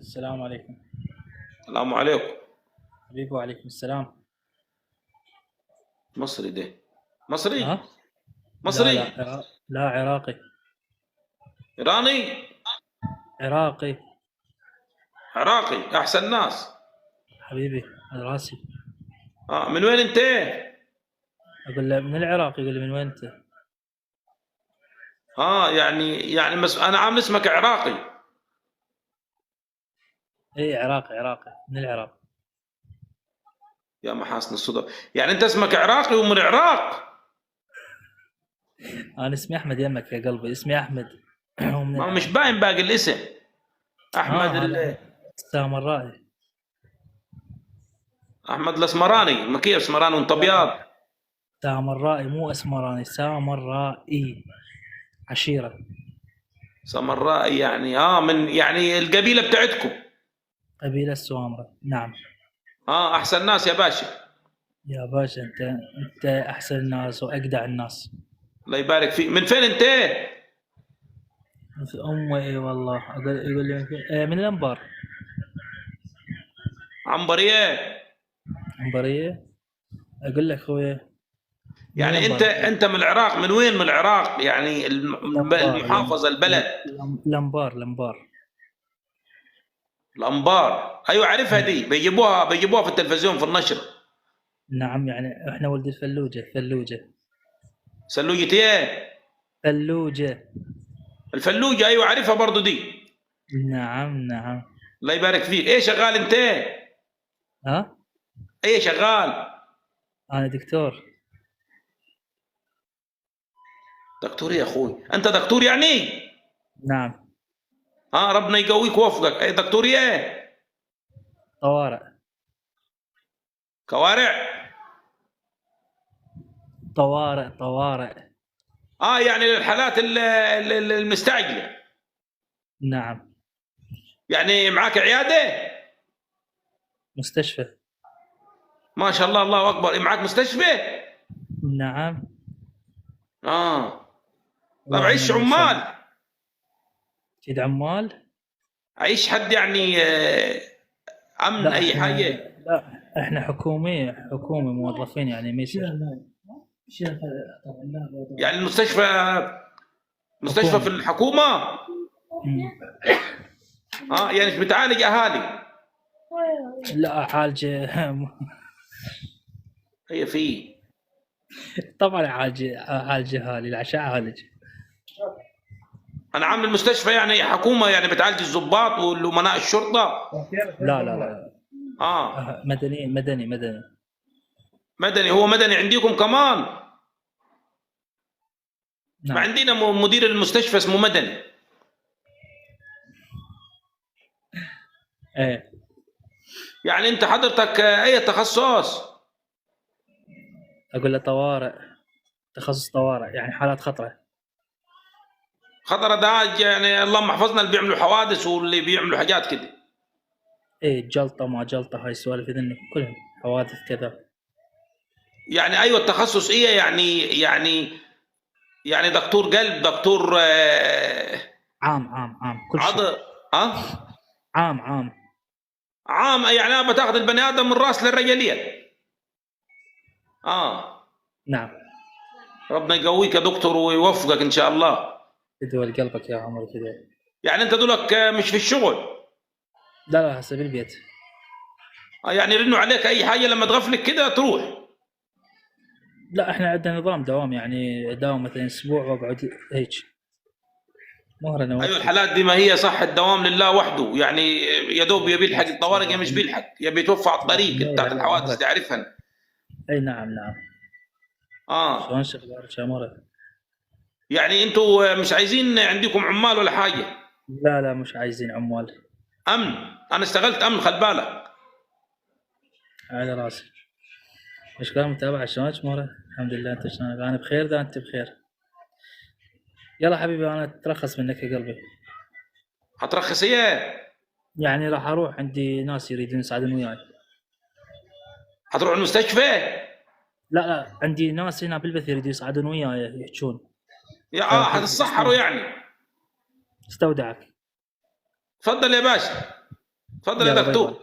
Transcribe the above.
السلام عليكم. السلام عليكم. حبيبي وعليكم السلام. مصري ده؟ مصري؟ ها؟ لا مصري؟ لا لا، عراقي. إيراني؟ عراقي. عراقي أحسن ناس. حبيبي على راسي. من وين أنت؟ اقول له من العراق، يقول لي من وين انت؟ يعني أنا عامل اسمك عراقي. اي عراقي من العراق. يا محاسن الصدف، يعني أنت اسمك عراقي ومن العراق؟ انا اسمي احمد يمك يا قلبي، اسمي احمد. ومن ما مش العراق. باين باقي الاسم. أحمد هذا السامرائي. أحمد الأسمراني. ما كيف اسمراني وأنت أبيض؟ سامرائي مو اسمراني، سامرائي. عشيرة. سمراء يعني من يعني القبيلة بتاعتكم. قبيلة السوامرة، نعم. أحسن ناس يا باشا. يا باشا انت احسن الناس واجدع الناس. الله يبارك فيك. من فين أنت؟ في امي والله. يقول لي من الانبار. عنبرية. عنبرية. اقول لك خويا. يعني انت من العراق. من وين من العراق؟ يعني المحافظه، البلد. الانبار. الانبار، ايوه عارفها دي، بيجيبوها في التلفزيون في النشر. نعم، يعني احنا ولد الفلوجة. سلوجة ايه؟ فلوجة. الفلوجه، ايوه عارفها برضو دي. نعم. الله يبارك فيك. ايه شغال انت؟ ها؟ ايه شغال؟ انا دكتور. دكتور يا اخوي؟ انت دكتور يعني؟ نعم. ربنا يقويك ووفقك. ايه دكتور ايه؟ طوارئ. كوارع. طوارئ. يعني للحالات المستعجله. نعم. يعني معاك عياده؟ مستشفى. ما شاء الله، الله اكبر. معاك مستشفى؟ نعم. طب عيش عمال؟ تريد عمال؟ عيش حد يعني امن لا اي حاجه؟ لا، احنا حكومي موظفين يعني ميسر. يعني مستشفى في الحكومه؟ يعني مش بتعالج اهالي؟ لا عالج. هي في طبعا عالج اهالي، العشاء عالج. انا عامل المستشفى يعني حكومه، يعني بتعالج الضباط والامناء الشرطه؟ لا. مدني. هو مدني عندكم كمان؟ نعم. ما عندنا مدير المستشفى اسمه مدني. ايه. يعني انت حضرتك اي تخصص؟ اقول له طوارئ. تخصص طوارئ، يعني حالات خطره. خطر ده يعني اللهم احفظنا اللي بيعملوا حوادث واللي بيعملوا حاجات كده. ايه، جلطه ما جلطه، هاي السوالف ذنك كلهم حوادث كذا. يعني ايوه التخصص ايه يعني دكتور قلب، دكتور عام كل شيء. عضل. عام. يعني انا بتاخذ البني ادم من الراس للرجليه. نعم. ربنا يقويك يا دكتور ويوفقك ان شاء الله. يدول قلبك يا عمر كذا. يعني انت دولك مش في الشغل؟ لا هسه بالبيت. يعني يرنوا عليك اي حاجه لما تغفلك كده تروح؟ لا احنا عندنا نظام دوام، يعني داوم مثلا اسبوع واقعد هيك مهرنا. ايوه الحالات دي ما هي صح، الدوام لله وحده، يعني يا دوب يبي يلحق الطوارئ مش بيلحق، يبي يتوفى على الطريق بتاعت الحوادث دي عارفها. اي نعم. شلون شغال شاموره؟ يعني انتوا مش عايزين عندكم عمال ولا حاجه؟ لا مش عايزين عمال. امن. انا اشتغلت امن، خد بالك. على راسي. مشكلة متابعة. شلونك شمورة؟ الحمد لله. انت شلونك؟ انا بخير. ده انت بخير؟ يلا حبيبي، انا اترخص منك يا قلبي. هترخص ايه؟ يعني راح اروح، عندي ناس يريدون يساعدون وياي. هتروح المستشفى؟ لا عندي ناس هنا بالبث يريدون يساعدون وياي يحجون. هتتسحروا يعني؟ استودعك. تفضل يا باشا. تفضل يا يلا باي دكتور. باي.